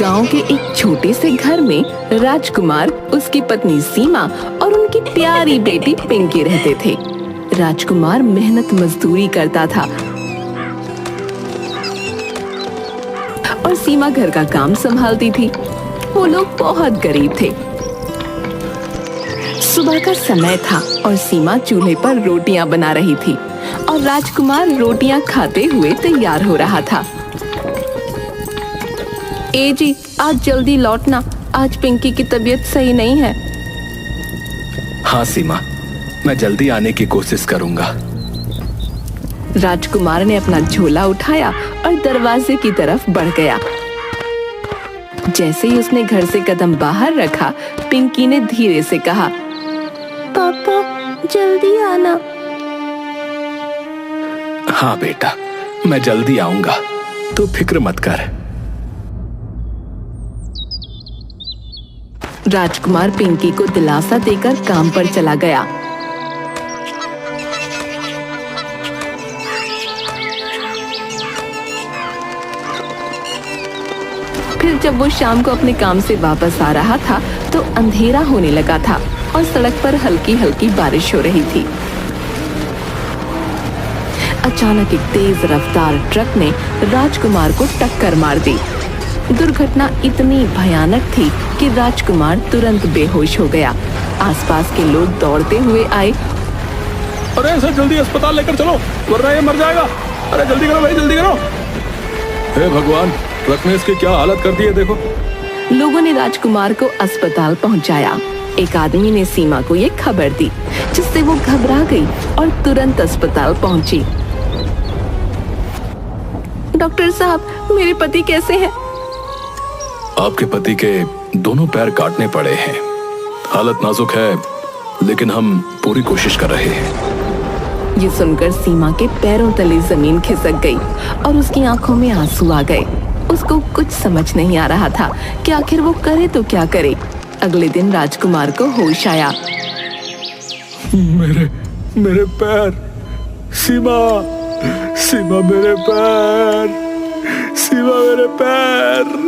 गांव के एक छोटे से घर में राजकुमार, उसकी पत्नी सीमा और उनकी प्यारी बेटी पिंकी रहते थे। राजकुमार मेहनत मजदूरी करता था और सीमा घर का काम संभालती थी। वो लोग बहुत गरीब थे। सुबह का समय था और सीमा चूल्हे पर रोटियां बना रही थी और राजकुमार रोटियां खाते हुए तैयार हो रहा था। ए जी, आज जल्दी लौटना, आज पिंकी की तबीयत सही नहीं है। हाँ सीमा, मैं जल्दी आने की कोशिश करूंगा। राजकुमार ने अपना झोला उठाया और दरवाजे की तरफ बढ़ गया। जैसे ही उसने घर से कदम बाहर रखा, पिंकी ने धीरे से कहा, पापा जल्दी आना। हाँ बेटा, मैं जल्दी आऊंगा, तू फिक्र मत कर। राजकुमार पिंकी को दिलासा देकर काम पर चला गया। फिर जब वो शाम को अपने काम से वापस आ रहा था तो अंधेरा होने लगा था और सड़क पर हल्की हल्की बारिश हो रही थी। अचानक एक तेज रफ्तार ट्रक ने राजकुमार को टक्कर मार दी। दुर्घटना इतनी भयानक थी कि राजकुमार तुरंत बेहोश हो गया। आसपास के लोग दौड़ते हुए आए। अरे सर, जल्दी अस्पताल लेकर चलो, वरना ये मर जाएगा। अरे जल्दी करो भाई, जल्दी करो। हे भगवान, ट्रक ने इसकी क्या हालत कर दी है, देखो। लोगों ने राजकुमार को अस्पताल पहुंचाया। एक आदमी ने सीमा को ये खबर दी, जिससे वो घबरा गई और तुरंत अस्पताल पहुंची। डॉक्टर साहब, मेरे पति कैसे हैं? आपके पति के दोनों पैर काटने पड़े हैं। हालत नाजुक है, लेकिन हम पूरी कोशिश कर रहे हैं। ये सुनकर सीमा के पैरों तले जमीन खिसक गई और उसकी आंखों में आंसू आ गए। उसको कुछ समझ नहीं आ रहा था कि आखिर वो करे तो क्या करे। अगले दिन राजकुमार को होश आया। मेरे पैर, सीमा, सीमा मेरे पैर, सीमा मेरे पैर।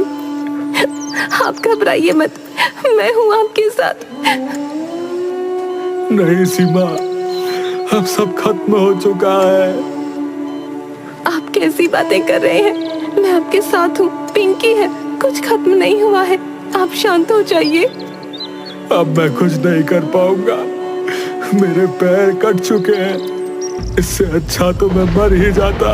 आप घबराइए मत, मैं हूँ आपके साथ। नहीं सीमा, अब सब खत्म हो चुका है। आप कैसी बातें कर रहे हैं? मैं आपके साथ हूँ, पिंकी है, कुछ खत्म नहीं हुआ है। आप शांत हो जाइए। अब मैं कुछ नहीं कर पाऊंगा, मेरे पैर कट चुके हैं। इससे अच्छा तो मैं मर ही जाता।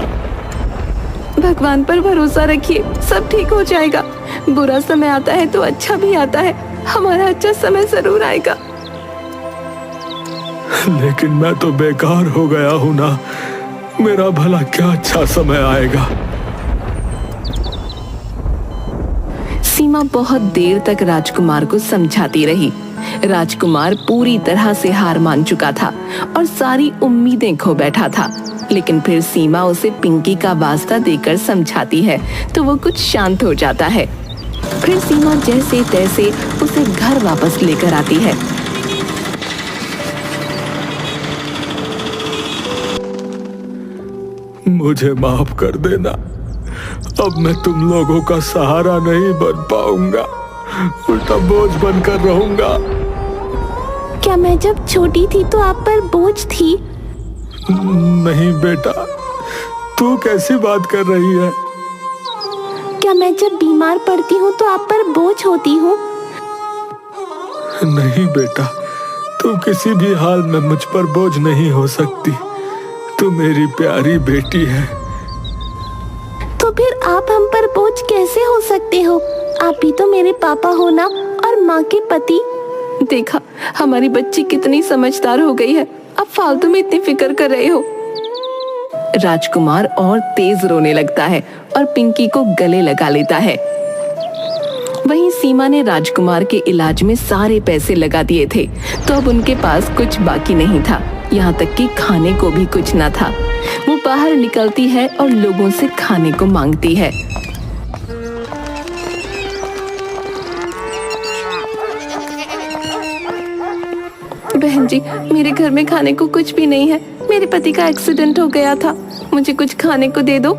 भगवान पर भरोसा रखिए, सब ठीक हो जाएगा। बुरा समय आता है तो अच्छा भी आता है। हमारा अच्छा समय जरूर आएगा। लेकिन मैं तो बेकार हो गया हूं ना, मेरा भला क्या अच्छा समय आएगा। सीमा बहुत देर तक राजकुमार को समझाती रही। राजकुमार पूरी तरह से हार मान चुका था और सारी उम्मीदें खो बैठा था। लेकिन फिर सीमा उसे पिंकी का वास्ता देकर समझाती है तो वो कुछ शांत हो जाता है। फिर सीमा जैसे तैसे उसे घर वापस लेकर आती है। मुझे माफ कर देना, अब मैं तुम लोगों का सहारा नहीं बन पाऊंगा, उल्टा बोझ बनकर रहूंगा। क्या मैं जब छोटी थी तो आप पर बोझ थी? नहीं बेटा, तू कैसी बात कर रही है? क्या मैं जब बीमार पड़ती हूँ तो आप पर बोझ होती हूँ? नहीं बेटा, तू किसी भी हाल में मुझ पर बोझ नहीं हो सकती। तू मेरी प्यारी बेटी है। तो फिर आप हम पर बोझ कैसे हो सकते हो? आप भी तो मेरे पापा हो ना, और माँ के पति। देखा, हमारी बच्ची कितनी समझदार हो गई है। अब फालतू में इतनी फिक्र कर रहे हो। राजकुमार और तेज रोने लगता है और पिंकी को गले लगा लेता है। वहीं सीमा ने राजकुमार के इलाज में सारे पैसे लगा दिए थे, तो अब उनके पास कुछ बाकी नहीं था। यहाँ तक कि खाने को भी कुछ न था। वो बाहर निकलती है और लोगों से खाने को मांगती है। बहन जी, मेरे घर में खाने को कुछ भी नहीं है। मेरे पति का एक्सीडेंट हो गया था, मुझे कुछ खाने को दे दो।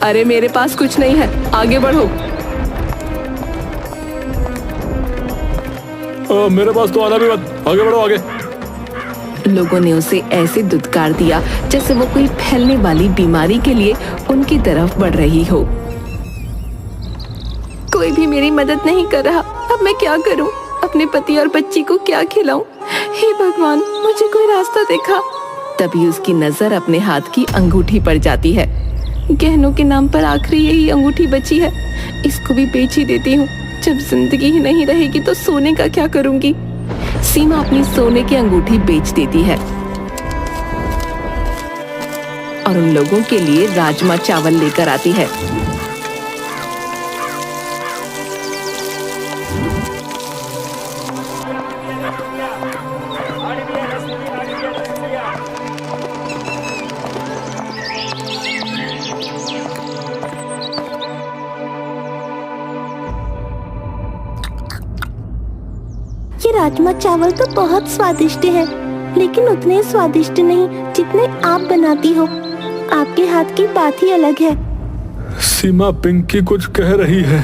अरे मेरे पास कुछ नहीं है, आगे बढ़ो। मेरे पास तो आना भी मत, आगे बढ़ो आगे। लोगों ने उसे ऐसे दुत्कार दिया जैसे वो कोई फैलने वाली बीमारी के लिए उनकी तरफ बढ़ रही हो। कोई भी मेरी मदद नहीं कर रहा, अब मैं क्या करूं? अपने पति और बच्ची को क्या खिलाऊं? हे भगवान, मुझे कोई रास्ता दिखा। तभी उसकी नजर अपने हाथ की अंगूठी पर जाती है। गहनों के नाम पर आखिरी यही अंगूठी बची है, इसको भी बेच ही देती हूँ। जब जिंदगी ही नहीं रहेगी तो सोने का क्या करूंगी? सीमा अपनी सोने की अंगूठी बेच देती है और उन लोगों के लिए राजमा चावल लेकर आती है। ये राजमा चावल तो बहुत स्वादिष्ट है, लेकिन उतने स्वादिष्ट नहीं जितने आप बनाती हो। आपके हाथ की बात ही अलग है। सीमा, पिंकी कुछ कह रही है।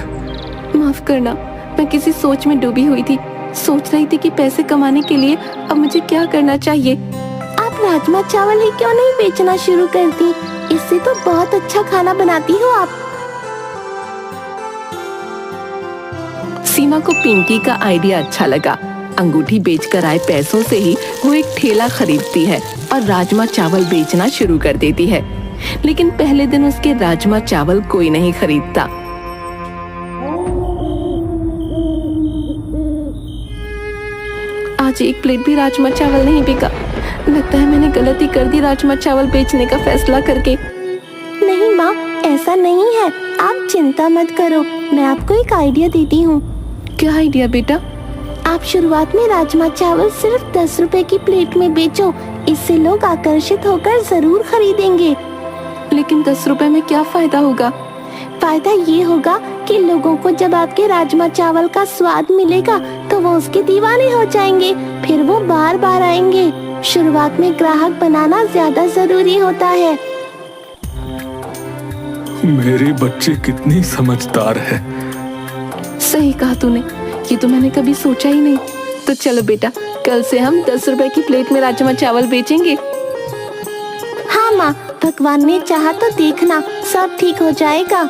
माफ करना, मैं किसी सोच में डूबी हुई थी। सोच रही थी कि पैसे कमाने के लिए अब मुझे क्या करना चाहिए। आप राजमा चावल ही क्यों नहीं बेचना शुरू करती? इससे तो बहुत अच्छा खाना बनाती हो आप। सीमा को पिंकी का आइडिया अच्छा लगा। अंगूठी बेचकर आए पैसों से ही वो एक ठेला खरीदती है और राजमा चावल बेचना शुरू कर देती है। लेकिन पहले दिन उसके राजमा चावल कोई नहीं खरीदता। आज एक प्लेट भी राजमा चावल नहीं बिका। लगता है मैंने गलती कर दी राजमा चावल बेचने का फैसला करके। नहीं माँ, ऐसा नहीं है। आप चिंता मत करो, मैं आपको एक आइडिया देती हूँ। क्या आइडिया बेटा? आप शुरुआत में राजमा चावल सिर्फ 10 रुपए की प्लेट में बेचो। इससे लोग आकर्षित होकर जरूर खरीदेंगे। लेकिन 10 रुपए में क्या फायदा होगा? फायदा ये होगा कि लोगों को जब आपके राजमा चावल का स्वाद मिलेगा तो वो उसके दीवाने हो जाएंगे, फिर वो बार बार आएंगे। शुरुआत में ग्राहक बनाना ज्यादा जरूरी होता है। मेरी बच्ची कितनी समझदार है। सही कहा तूने, ये तो मैंने कभी सोचा ही नहीं। तो चलो बेटा, कल से हम 10 रुपए की प्लेट में राजमा चावल बेचेंगे। हाँ माँ, भगवान ने चाहा तो देखना सब ठीक हो जाएगा।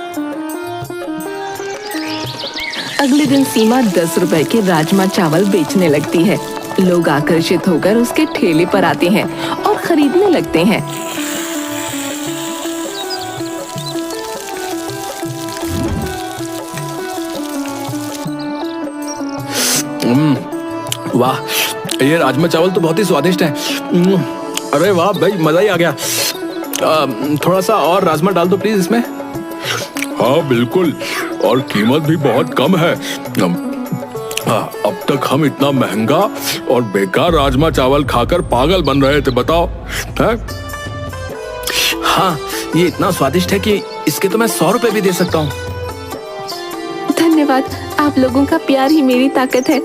अगले दिन सीमा 10 रुपए के राजमा चावल बेचने लगती है। लोग आकर्षित होकर उसके ठेले पर आते हैं और खरीदने लगते हैं। वाह, ये राजमा चावल तो बहुत ही स्वादिष्ट है। अरे वाह भाई, मजा ही आ गया। थोड़ा सा और राजमा डाल दो प्लीज इसमें। हाँ बिल्कुल, और कीमत भी बहुत कम है। अब तक हम इतना महंगा और बेकार राजमा चावल खाकर पागल बन रहे थे, बताओ है? हाँ, ये इतना स्वादिष्ट है कि इसके तो मैं 100 रुपए भी दे सकता हूँ। धन्यवाद, आप लोगों का प्यार ही मेरी ताकत है।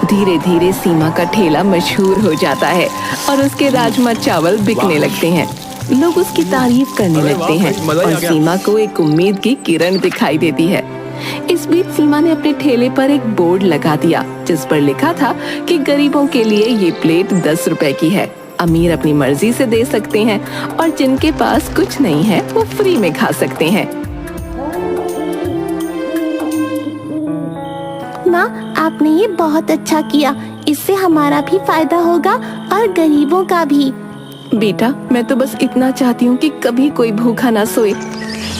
धीरे धीरे सीमा का ठेला मशहूर हो जाता है और उसके राजमा चावल बिकने लगते हैं। लोग उसकी तारीफ करने लगते हैं और सीमा को एक उम्मीद की किरण दिखाई देती है। इस बीच सीमा ने अपने ठेले पर एक बोर्ड लगा दिया जिस पर लिखा था कि गरीबों के लिए ये प्लेट 10 रुपए की है। अमीर अपनी मर्जी से दे सकते हैं और जिनके पास कुछ नहीं है वो फ्री में खा सकते हैं। माँ, आपने ये बहुत अच्छा किया। इससे हमारा भी फायदा होगा और गरीबों का भी। बेटा, मैं तो बस इतना चाहती हूँ कि कभी कोई भूखा ना सोए।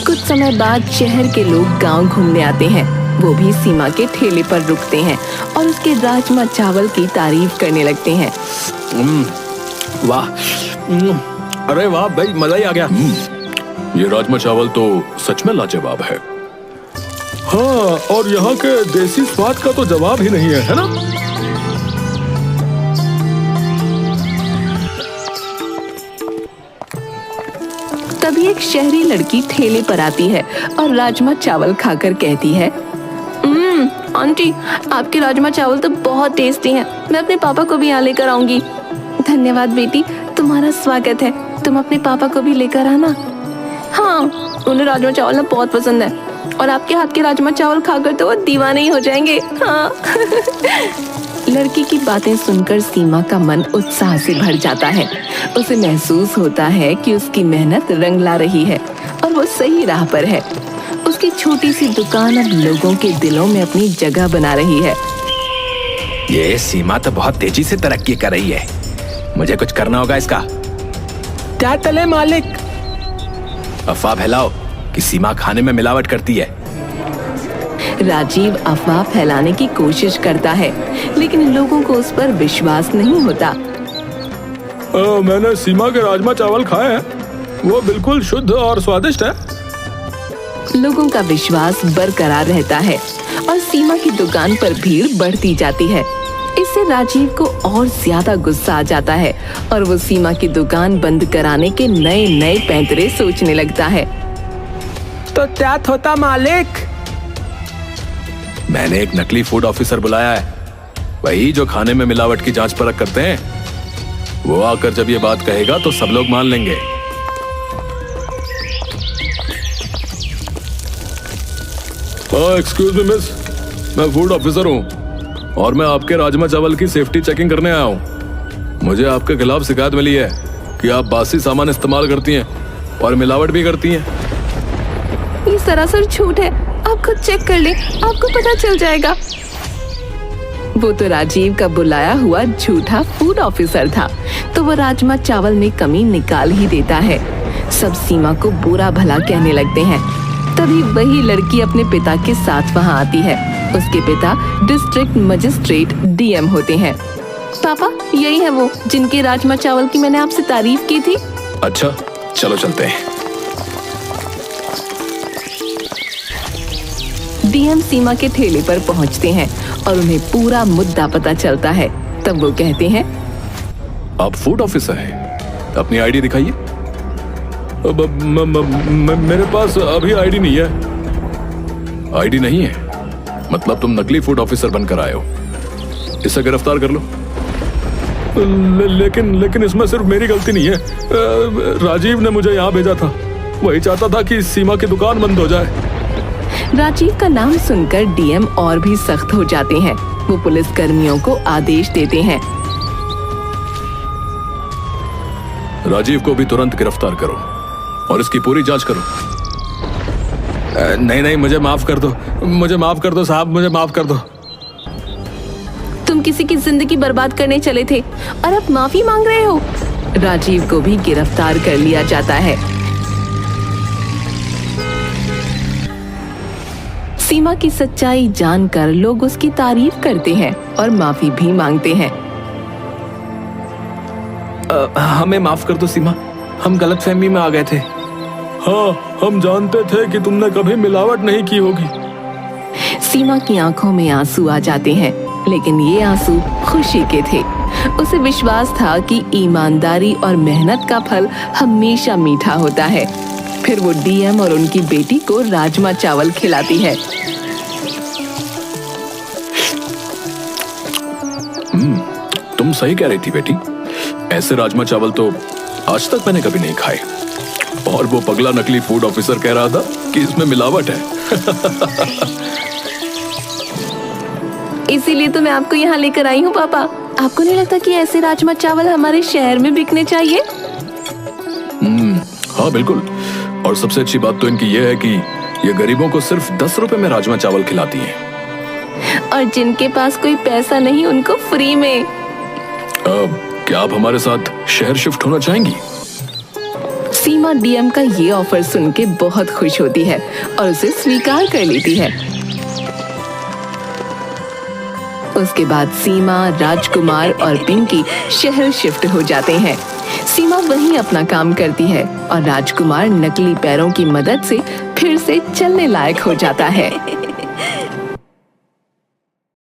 कुछ समय बाद शहर के लोग गांव घूमने आते हैं। वो भी सीमा के ठेले पर रुकते हैं और उसके राजमा चावल की तारीफ करने लगते हैं। वाह, अरे वाह भाई, मजा ही आ गया। ये राजमा चावल तो सच में लाजवाब है। हाँ, और यहाँ के देसी स्वाद का तो जवाब ही नहीं है ना? तभी एक शहरी लड़की ठेले पर आती है और राजमा चावल खाकर कहती है, आंटी, आपके राजमा चावल तो बहुत टेस्टी हैं। मैं अपने पापा को भी यहाँ लेकर आऊंगी। धन्यवाद बेटी, तुम्हारा स्वागत है। तुम अपने पापा को भी लेकर आना। हाँ, उन्हें राजमा चावल ना बहुत पसंद है। और आपके हाथ के राजमा चावल खाकर तो वो दीवाने ही हो जाएंगे। हाँ। लड़की की बातें सुनकर सीमा का मन उत्साह से भर जाता है। उसे महसूस होता है कि उसकी मेहनत रंग ला रही है और वो सही राह पर है। उसकी छोटी सी दुकान अब लोगों के दिलों में अपनी जगह बना रही है। ये सीमा तो बहुत तेजी से तरक्की कर रही है, मुझे कुछ करना होगा इसका। क्या तले मालिक? अफवाह फैलाओ कि सीमा खाने में मिलावट करती है। राजीव अफवाह फैलाने की कोशिश करता है, लेकिन लोगों को उस पर विश्वास नहीं होता। मैंने सीमा के राजमा चावल खाए हैं, वो बिल्कुल शुद्ध और स्वादिष्ट है। लोगों का विश्वास बरकरार रहता है और सीमा की दुकान पर भीड़ बढ़ती जाती है। इससे राजीव को और ज्यादा गुस्सा आ जाता है और वो सीमा की दुकान बंद कराने के नए नए पैंतरे सोचने लगता है। तो क्या होता मालिक? मैंने एक नकली फूड ऑफिसर बुलाया है, वही जो खाने में मिलावट की जांच परख करते हैं। वो आकर जब ये बात कहेगा तो सब लोग मान लेंगे। एक्सक्यूज मी मिस, मैं फूड ऑफिसर हूँ और मैं आपके राजमा चावल की सेफ्टी चेकिंग करने आया हूँ। मुझे आपके खिलाफ शिकायत मिली है कि आप बासी सामान इस्तेमाल करती हैं और मिलावट भी करती हैं। ये सरासर झूठ है, आप खुद चेक कर ले, आपको पता चल जाएगा। वो तो राजीव का बुलाया हुआ झूठा फूड ऑफिसर था, तो वो राजमा चावल में कमी निकाल ही देता है। सब सीमा को बुरा भला कहने लगते हैं। तभी वही लड़की अपने पिता के साथ वहाँ आती है। उसके पिता डिस्ट्रिक्ट मजिस्ट्रेट डीएम होते हैं। पापा, यही है वो जिनके राजमा चावल की मैंने आपसे तारीफ की थी। अच्छा, चलो चलते हैं। डीएम सीमा के ठेले पर पहुंचते हैं और उन्हें पूरा मुद्दा पता चलता है। तब वो कहते हैं, आप फूड ऑफिसर हैं, अपनी आईडी दिखाइए। मेरे पास अभी आईडी नहीं है। आईडी नहीं है मतलब तुम नकली फूड ऑफिसर बनकर आए हो। इसे गिरफ्तार कर लो। लेकिन इसमें सिर्फ मेरी गलती नहीं है। राजीव ने मुझे यहाँ भेजा था, वही चाहता था कि सीमा की दुकान बंद हो जाए। राजीव का नाम सुनकर डीएम और भी सख्त हो जाते हैं। वो पुलिस कर्मियों को आदेश देते हैं, राजीव को भी तुरंत गिरफ्तार करो और इसकी पूरी जांच करो। नहीं, मुझे माफ कर दो साहब, मुझे माफ कर दो। तुम किसी की जिंदगी बर्बाद करने चले थे और अब माफी मांग रहे हो। राजीव को भी गिरफ्तार कर लिया जाता है। सीमा की सच्चाई जानकर लोग उसकी तारीफ करते हैं और माफी भी मांगते हैं। हमें माफ कर दो सीमा, हम गलतफहमी में आ गए थे। हाँ, हम जानते थे कि तुमने कभी मिलावट नहीं की होगी। सीमा की आंखों में आंसू आ जाते हैं, लेकिन ये आंसू खुशी के थे। उसे विश्वास था कि ईमानदारी और मेहनत का फल हमेशा मीठा होता है। फिर वो डीएम और उनकी बेटी को राजमा चावल खिलाती है। तुम सही कह रही थी बेटी, ऐसे राजमा चावल तो आज तक मैंने कभी नहीं खाए। और वो पगला नकली फूड ऑफिसर कह रहा था कि इसमें मिलावट है। इसीलिए तो मैं आपको यहाँ लेकर आई हूँ पापा। आपको नहीं लगता कि ऐसे राजमा चावल हमारे शहर में बिकने चाहिए? हाँ बिल्कुल, और सबसे अच्छी बात तो इनकी ये है कि ये गरीबों को सिर्फ 10 रुपए में राजमा चावल खिलाती हैं। और जिनके पास कोई पैसा नहीं उनको फ्री में। क्या आप हमारे साथ शहर शिफ्ट होना चाहेंगी? सीमा डीएम का ये ऑफर सुन के बहुत खुश होती है और उसे स्वीकार कर लेती है। उसके बाद सीमा, राजकुमार और पिंकी शहर शिफ्ट हो जाते हैं। सीमा वहीं अपना काम करती है और राजकुमार नकली पैरों की मदद से फिर से चलने लायक हो जाता है।